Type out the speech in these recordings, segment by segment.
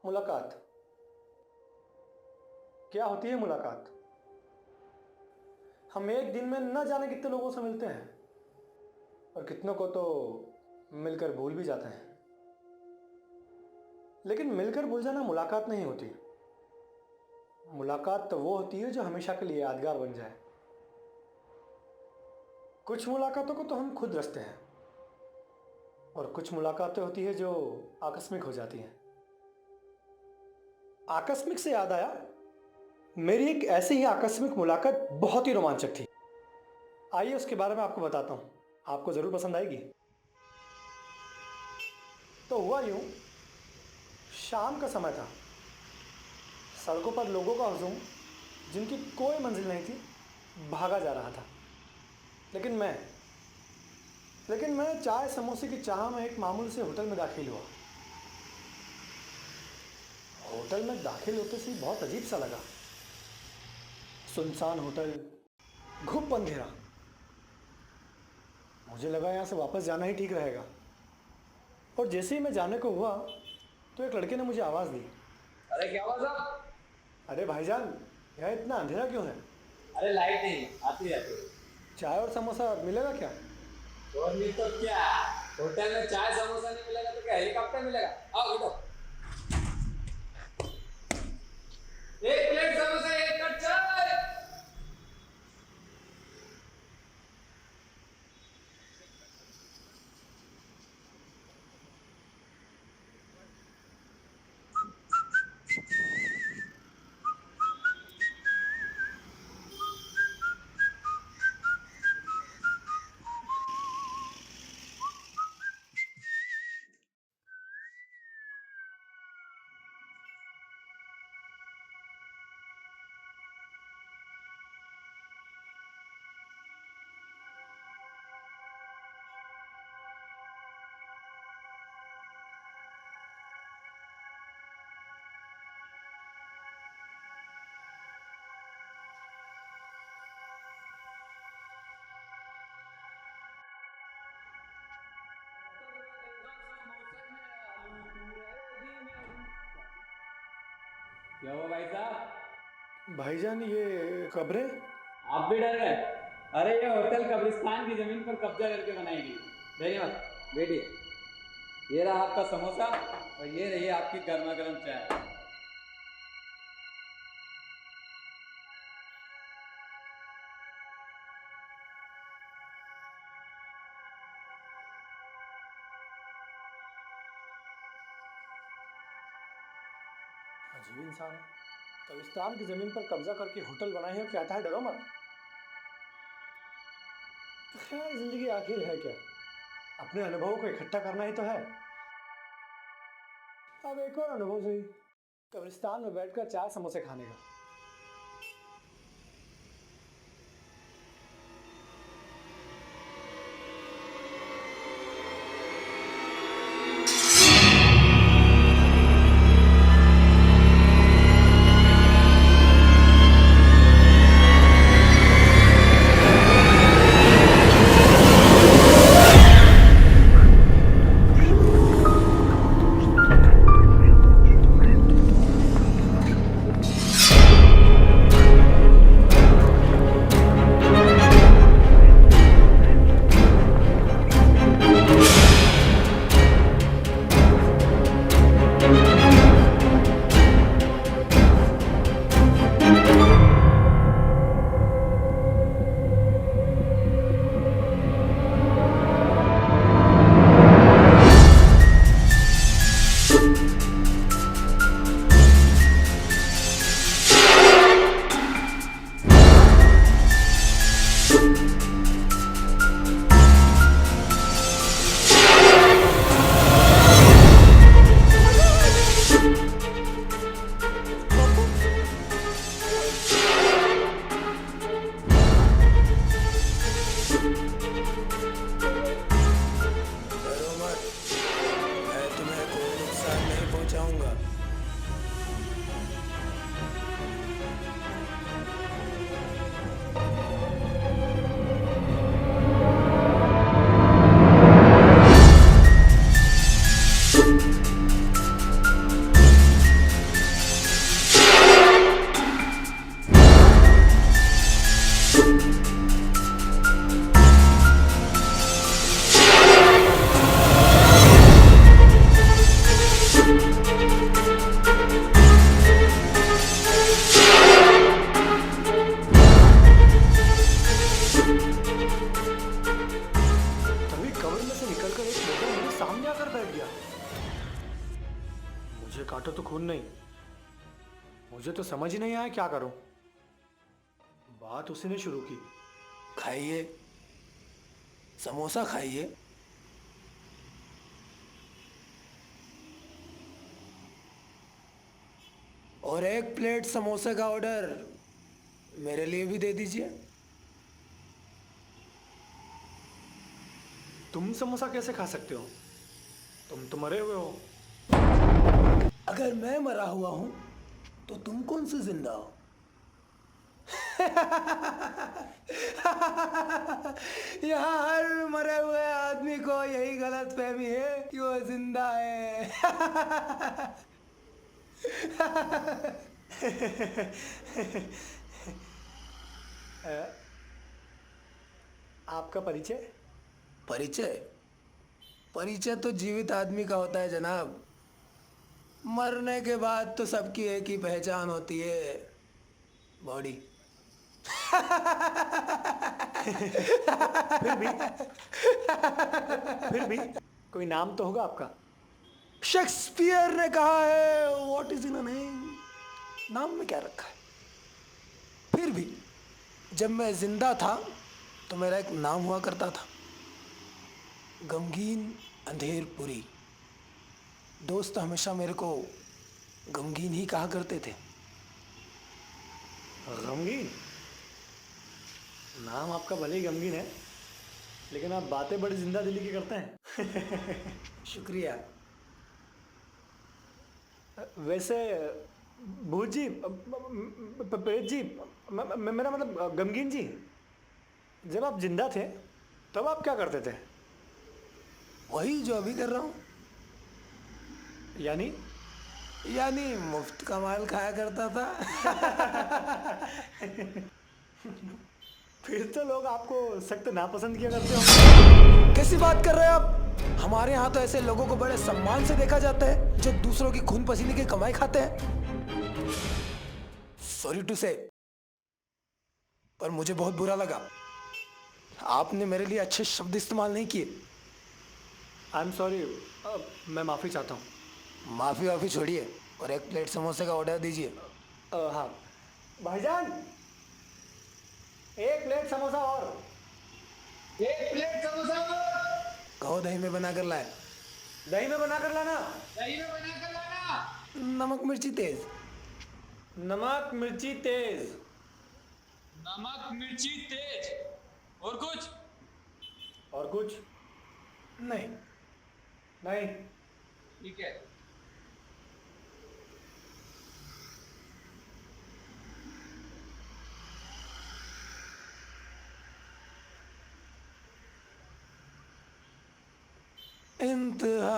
मुलाकात क्या होती है? मुलाकात हम एक दिन में न जाने कितने लोगों से मिलते हैं और कितनों को तो मिलकर भूल भी जाते हैं। लेकिन मिलकर भूल जाना मुलाकात नहीं होती। मुलाकात तो वो होती है जो हमेशा के लिए यादगार बन जाए। कुछ मुलाकातों को तो हम खुद रचते हैं और कुछ मुलाकातें होती है जो आकस्मिक हो जाती हैं। आकस्मिक से याद आया, मेरी एक ऐसी ही आकस्मिक मुलाकात बहुत ही रोमांचक थी। आइए उसके बारे में आपको बताता हूँ, आपको ज़रूर पसंद आएगी। तो हुआ यूँ, शाम का समय था। सड़कों पर लोगों का हुजूम, जिनकी कोई मंजिल नहीं थी, भागा जा रहा था। लेकिन मैं चाय समोसे की चाह में एक मामूली से होटल में दाखिल हुआ। होटल में दाखिल होते से ही बहुत अजीब सा लगा। सुनसान होटल, घुप अंधेरा। मुझे लगा यहाँ से वापस जाना ही ठीक रहेगा। और जैसे ही मैं जाने को हुआ तो एक लड़के ने मुझे आवाज़ दी। अरे क्या हुआ साहब? अरे भाईजान, यहाँ इतना अंधेरा क्यों है? अरे लाइट नहीं आती रहती है। चाय और समोसा मिलेगा क्या? और नहीं तो क्या, होटल में चाय समोसा नहीं मिलेगा तो क्या हेलीकॉप्टर मिलेगा? आओ बैठो। एक प्लेट समोसा, एक कप चाय। क्या हुआ भाई साहब? भाईजान, ये कब्रें? आप भी डर गए? अरे ये होटल कब्रिस्तान की जमीन पर कब्जा करके बनाई गई। डरिए मत, बैठिए। ये रहा आपका समोसा और ये रही आपकी गर्मा गर्म चाय। अजीब इंसान है। कब्रिस्तान की जमीन पर कब्जा करके होटल बनाई है और कहता है डरो मत। खैर, जिंदगी आखिर है क्या? अपने अनुभवों को इकट्ठा करना ही तो है। अब एक और अनुभव सही, कब्रिस्तान में बैठकर चाय समोसे खाने का। चाटो तो खून नहीं। मुझे तो समझ ही नहीं आया क्या करूं। बात उसी ने शुरू की। खाइए, समोसा खाइए। और 1 प्लेट समोसे का ऑर्डर मेरे लिए भी दे दीजिए। तुम समोसा कैसे खा सकते हो? तुम तो मरे हुए हो। अगर मैं मरा हुआ हूं तो तुम कौन से जिंदा हो? यहाँ हर मरे हुए आदमी को यही गलत फहमी है कि वो जिंदा है। आपका परिचय? परिचय? परिचय तो जीवित आदमी का होता है जनाब। मरने के बाद तो सबकी एक ही पहचान होती है, बॉडी। फिर भी फिर भी कोई नाम तो होगा आपका। शेक्सपियर ने कहा है, what is in a name? नाम में क्या रखा है? फिर भी जब मैं जिंदा था तो मेरा एक नाम हुआ करता था, गमगीन अंधेरपुरी। दोस्त हमेशा मेरे को गमगीन ही कहा करते थे। गमगीन? नाम आपका भले ही गमगीन है, लेकिन आप बातें बड़ी जिंदा दिली की करते हैं। शुक्रिया। वैसे भूत जी, प्रेत जी, मेरा मतलब गमगीन जी, जब आप जिंदा थे तब आप क्या करते थे? वही जो अभी कर रहा हूँ, यानी? यानी मुफ्त का माल खाया करता था। फिर तो लोग आपको सख्त नापसंद किया करते हो। कैसी बात कर रहे हैं आप? हमारे यहाँ तो ऐसे लोगों को बड़े सम्मान से देखा जाता है जो दूसरों की खून पसीने की कमाई खाते हैं। सॉरी टू से, पर मुझे बहुत बुरा लगा। आपने मेरे लिए अच्छे शब्द इस्तेमाल नहीं किए। आई एम सॉरी, मैं माफ़ी चाहता हूँ। माफी वाफी छोड़िए और 1 प्लेट समोसे का ऑर्डर दीजिए। हाँ भाईजान, 1 प्लेट समोसा और। 1 प्लेट समोसा और। कहो दही में बनाकर लाए। दही में बना कर लाना। दही में बना कर लाना। नमक मिर्ची तेज। नमक मिर्ची तेज। नमक मिर्ची तेज। और कुछ? और कुछ? नहीं। नहीं। ठीक है। इंतहा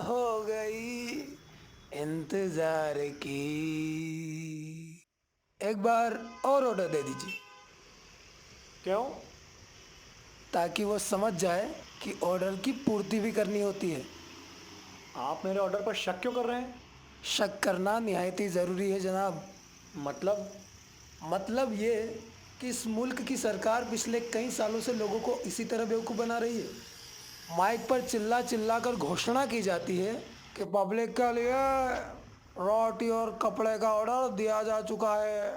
हो गई इंतजार की। एक बार और ऑर्डर दे दीजिए, क्यों? ताकि वो समझ जाए कि ऑर्डर की पूर्ति भी करनी होती है। आप मेरे ऑर्डर पर शक क्यों कर रहे हैं? शक करना निहायत ही ज़रूरी है जनाब। मतलब ये कि इस मुल्क की सरकार पिछले कई सालों से लोगों को इसी तरह बेवकूफ़ बना रही है। माइक पर चिल्ला चिल्ला कर घोषणा की जाती है कि पब्लिक के लिए रोटी और कपड़े का ऑर्डर दिया जा चुका है,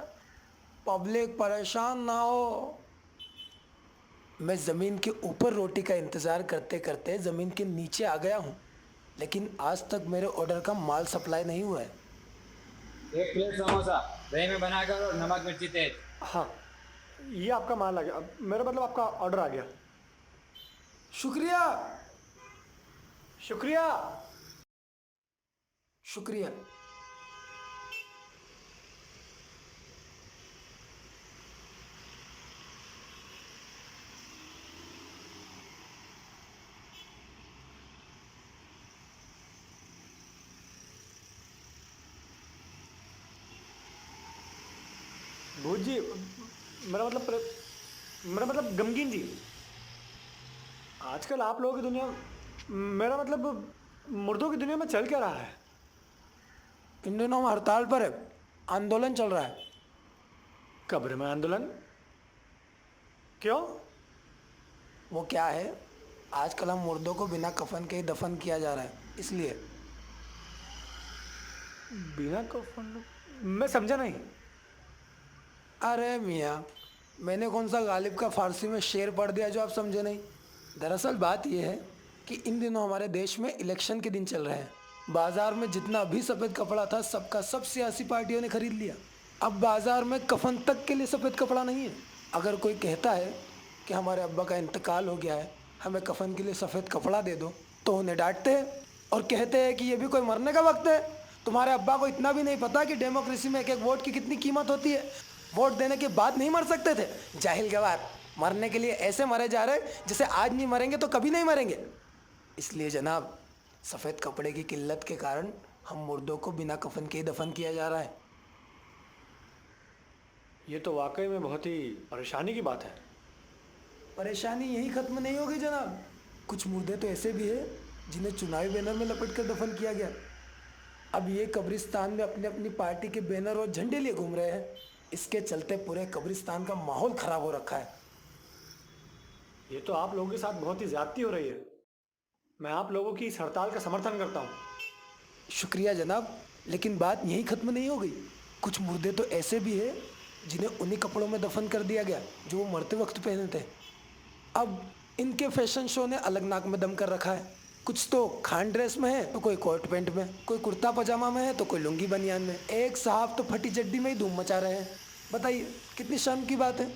पब्लिक परेशान ना हो। मैं ज़मीन के ऊपर रोटी का इंतज़ार करते करते ज़मीन के नीचे आ गया हूँ, लेकिन आज तक मेरे ऑर्डर का माल सप्लाई नहीं हुआ है। 1 प्लेट समोसा, दही में बनाकर और नमक मिर्ची तेज। हाँ, ये आपका माल आ गया। मेरा मतलब आपका ऑर्डर आ गया। शुक्रिया। शुक्रिया। शुक्रिया। भूत जी, मेरा मतलब गमगीन जी, आजकल आप लोगों की दुनिया, मेरा मतलब मुर्दों की दुनिया में चल क्या रहा है? इन दिनों हम हड़ताल पर है, आंदोलन चल रहा है। कब्र में आंदोलन? क्यों? वो क्या है, आजकल हम मुर्दों को बिना कफन के ही दफन किया जा रहा है, इसलिए। बिना कफन? मैं समझा नहीं। अरे मियाँ, मैंने कौन सा गालिब का फारसी में शेर पढ़ दिया जो आप समझे नहीं। दरअसल बात यह है कि इन दिनों हमारे देश में इलेक्शन के दिन चल रहे हैं। बाजार में जितना भी सफ़ेद कपड़ा था सबका सब सियासी पार्टियों ने खरीद लिया। अब बाजार में कफन तक के लिए सफ़ेद कपड़ा नहीं है। अगर कोई कहता है कि हमारे अब्बा का इंतकाल हो गया है, हमें कफन के लिए सफ़ेद कपड़ा दे दो, तो उन्हें डांटते हैं और कहते हैं कि ये भी कोई मरने का वक्त है। तुम्हारे अब्बा को इतना भी नहीं पता कि डेमोक्रेसी में एक एक वोट की कितनी कीमत होती है। वोट देने के बाद नहीं मर सकते थे? जाहिल गवार, मरने के लिए ऐसे मरे जा रहे जैसे आज नहीं मरेंगे तो कभी नहीं मरेंगे। इसलिए जनाब, सफ़ेद कपड़े की किल्लत के कारण हम मुर्दों को बिना कफन के ही दफन किया जा रहा है। ये तो वाकई में बहुत ही परेशानी की बात है। परेशानी यही खत्म नहीं होगी जनाब। कुछ मुर्दे तो ऐसे भी हैं जिन्हें चुनावी बैनर में लपेट कर दफन किया गया। अब ये कब्रिस्तान में अपनी अपनी पार्टी के बैनर और झंडे लिए घूम रहे हैं। इसके चलते पूरे कब्रिस्तान का माहौल खराब हो रखा है। ये तो आप लोगों के साथ बहुत ही ज्यादती हो रही है। मैं आप लोगों की इस हड़ताल का समर्थन करता हूँ। शुक्रिया जनाब, लेकिन बात यहीं ख़त्म नहीं हो गई। कुछ मुर्दे तो ऐसे भी हैं जिन्हें उन्हीं कपड़ों में दफन कर दिया गया जो वो मरते वक्त पहने थे। अब इनके फैशन शो ने अलग नाक में दम कर रखा है। कुछ तो खान ड्रेस में है तो कोई कोट पैंट में, कोई कुर्ता पजामा में है तो कोई लुंगी बनियान में। एक साहब तो फटी चड्डी में ही धूम मचा रहे हैं। बताइए कितनी शर्म की बात है।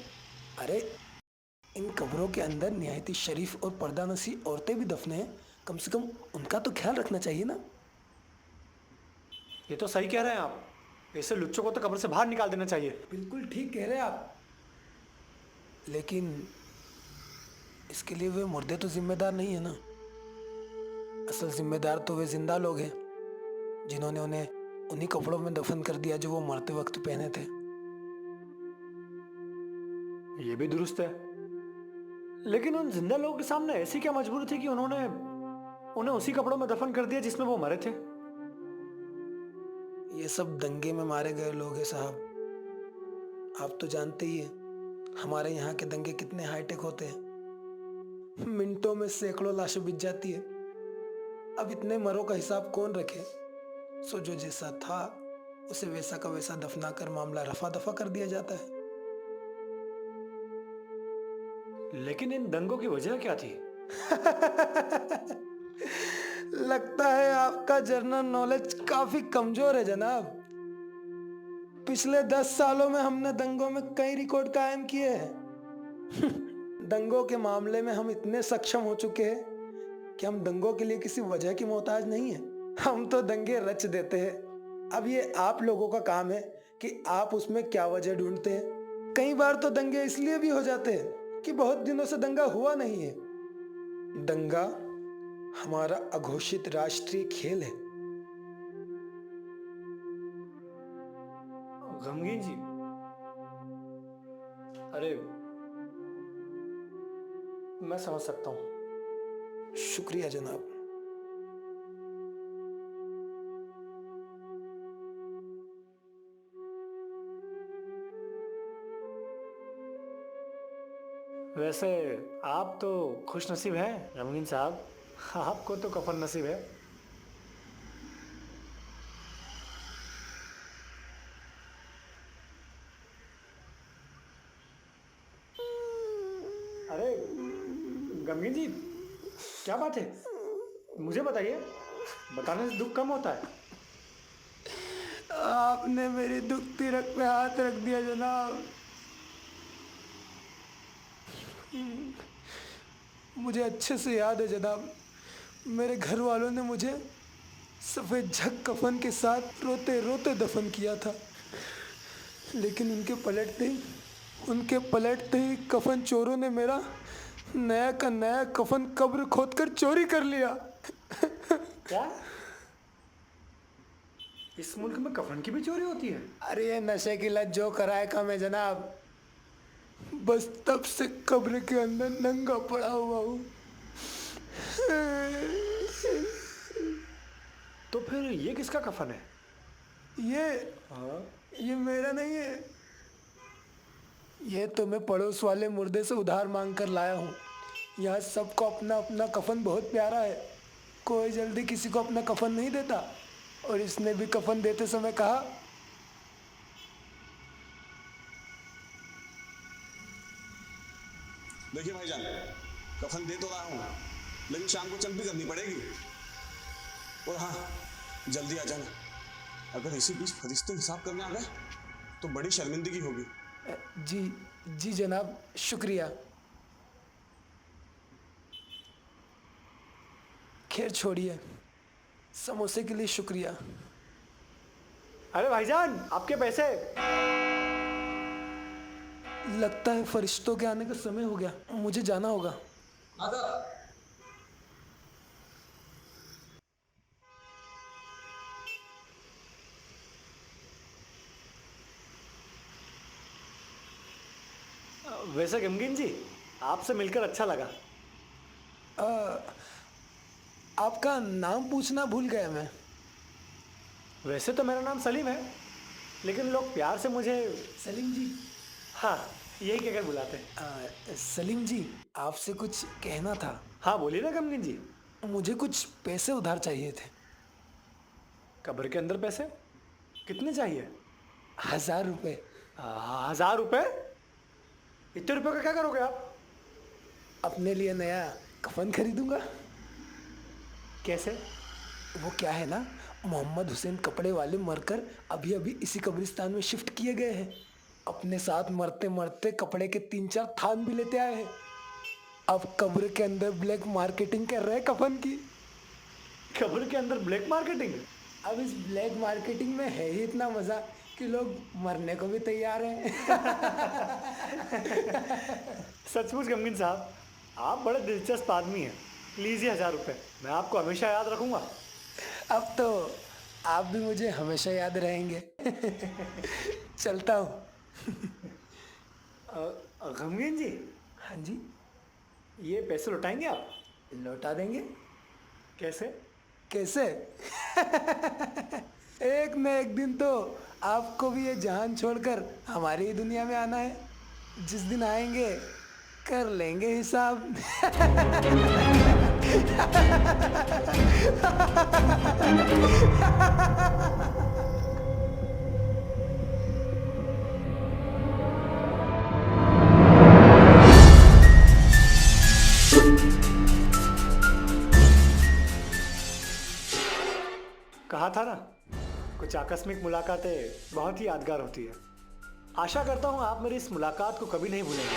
अरे इन कब्रों के अंदर निहायती शरीफ और पर्दानसी औरतें भी दफने हैं, कम से कम उनका तो ख्याल रखना चाहिए ना। ये तो सही कह रहे हैं आप। ऐसे लुच्चों को तो कब्र से बाहर निकाल देना चाहिए। बिल्कुल ठीक कह रहे हैं आप, लेकिन इसके लिए वे मुर्दे तो जिम्मेदार नहीं है ना। असल जिम्मेदार तो वे जिंदा लोग हैं जिन्होंने उन्हें उन्हीं कपड़ों में दफन कर दिया जो वो मरते वक्त पहने थे। ये भी दुरुस्त है, लेकिन उन जिंदा लोगों के सामने ऐसी क्या मजबूरी थी कि उन्होंने उन्हें उसी कपड़ों में दफन कर दिया जिसमें वो मरे थे? ये सब दंगे में मारे गए लोग हैं साहब। आप तो जानते ही हैं हमारे यहाँ के दंगे कितने हाईटेक होते हैं। मिनटों में सैकड़ों लाशें बिछ जाती है। अब इतने मरों का हिसाब कौन रखे। सो जो जैसा था उसे वैसा का वैसा दफना कर मामला रफा दफा कर दिया जाता है। लेकिन इन दंगों की वजह क्या थी? लगता है आपका जनरल नॉलेज काफी कमजोर है जनाब। पिछले 10 सालों में हमने दंगों में कई रिकॉर्ड कायम किए हैं। दंगों के मामले में हम इतने सक्षम हो चुके हैं कि हम दंगों के लिए किसी वजह की मोहताज नहीं है। हम तो दंगे रच देते हैं। अब ये आप लोगों का काम है कि आप उसमें क्या वजह ढूंढते हैं। कई बार तो दंगे इसलिए भी हो जाते हैं कि बहुत दिनों से दंगा हुआ नहीं है। दंगा हमारा अघोषित राष्ट्रीय खेल है। गमगीन जी, अरे मैं समझ सकता हूँ। शुक्रिया जनाब। वैसे आप तो खुश नसीब हैं गमगीन साहब। आपको तो कफन नसीब है। अरे गमगीन जी, क्या बात है? मुझे बताइए, बताने से दुख कम होता है। आपने मेरी दुख तिरक पे हाथ रख दिया जनाब। मुझे अच्छे से याद है जनाब, मेरे घर वालों ने मुझे सफ़ेद झक कफन के साथ रोते रोते दफन किया था। लेकिन उनके पलटते ही कफन चोरों ने मेरा नया का नया कफन कब्र खोदकर चोरी कर लिया। क्या इस मुल्क में कफन की भी चोरी होती है? अरे ये नशे की लत जो कराए कम है जनाब। बस तब से कब्र के अंदर नंगा पड़ा हुआ हूँ। तो फिर ये किसका कफन है? ये मेरा नहीं है। ये तो मैं पड़ोस वाले मुर्दे से उधार मांग कर लाया हूँ। यहाँ सबको अपना अपना कफन बहुत प्यारा है। कोई जल्दी किसी को अपना कफन नहीं देता। और इसने भी कफन देते समय कहा, देखिए भाईजान, कफन दे तो रहा हूँ, लेकिन शाम को चल भी करनी पड़ेगी। और हाँ, जल्दी आ जाना। अगर इसी बीच फरिश्ते हिसाब करने आ गए तो बड़ी शर्मिंदगी होगी। जी जी जनाब, शुक्रिया। खैर छोड़िए, समोसे के लिए शुक्रिया। अरे भाईजान, आपके पैसे। लगता है फरिश्तों के आने का समय हो गया, मुझे जाना होगा। हाँ सर। वैसे गमगीन जी, आपसे मिलकर अच्छा लगा। आपका नाम पूछना भूल गया मैं। वैसे तो मेरा नाम सलीम है, लेकिन लोग प्यार से मुझे सलीम जी। हाँ, यही कहकर बुलाते हैं। सलीम जी, आपसे कुछ कहना था। हाँ बोलिए ना गमगीन जी। मुझे कुछ पैसे उधार चाहिए थे। कब्र के अंदर पैसे कितने चाहिए? 1000 रुपये। 1000 रुपये? इतने रुपये का क्या करोगे आप? अपने लिए नया कफन खरीदूंगा। कैसे? वो क्या है ना, मोहम्मद हुसैन कपड़े वाले मरकर अभी अभी इसी कब्रिस्तान में शिफ्ट किए गए हैं। अपने साथ मरते मरते कपड़े के 3-4 थान भी लेते आए हैं। अब कब्र के अंदर ब्लैक मार्केटिंग कर रहे हैं कफन की। कब्र के अंदर ब्लैक मार्केटिंग? अब इस ब्लैक मार्केटिंग में है ही इतना मजा कि लोग मरने को भी तैयार हैं। सचमुच गमगीन साहब, आप बड़े दिलचस्प आदमी हैं। लीजिए 1000 रुपये, मैं आपको हमेशा याद रखूंगा। अब तो आप भी मुझे हमेशा याद रहेंगे। चलता हूँ। गमगीन जी, हाँ जी। ये पैसे लौटाएंगे आप? लौटा देंगे। कैसे? कैसे? एक न एक दिन तो आपको भी ये जहान छोड़कर हमारी ही दुनिया में आना है। जिस दिन आएंगे कर लेंगे हिसाब। कहा था ना, कुछ आकस्मिक मुलाकातें बहुत ही यादगार होती है। आशा करता हूँ आप मेरी इस मुलाकात को कभी नहीं भूलेंगे।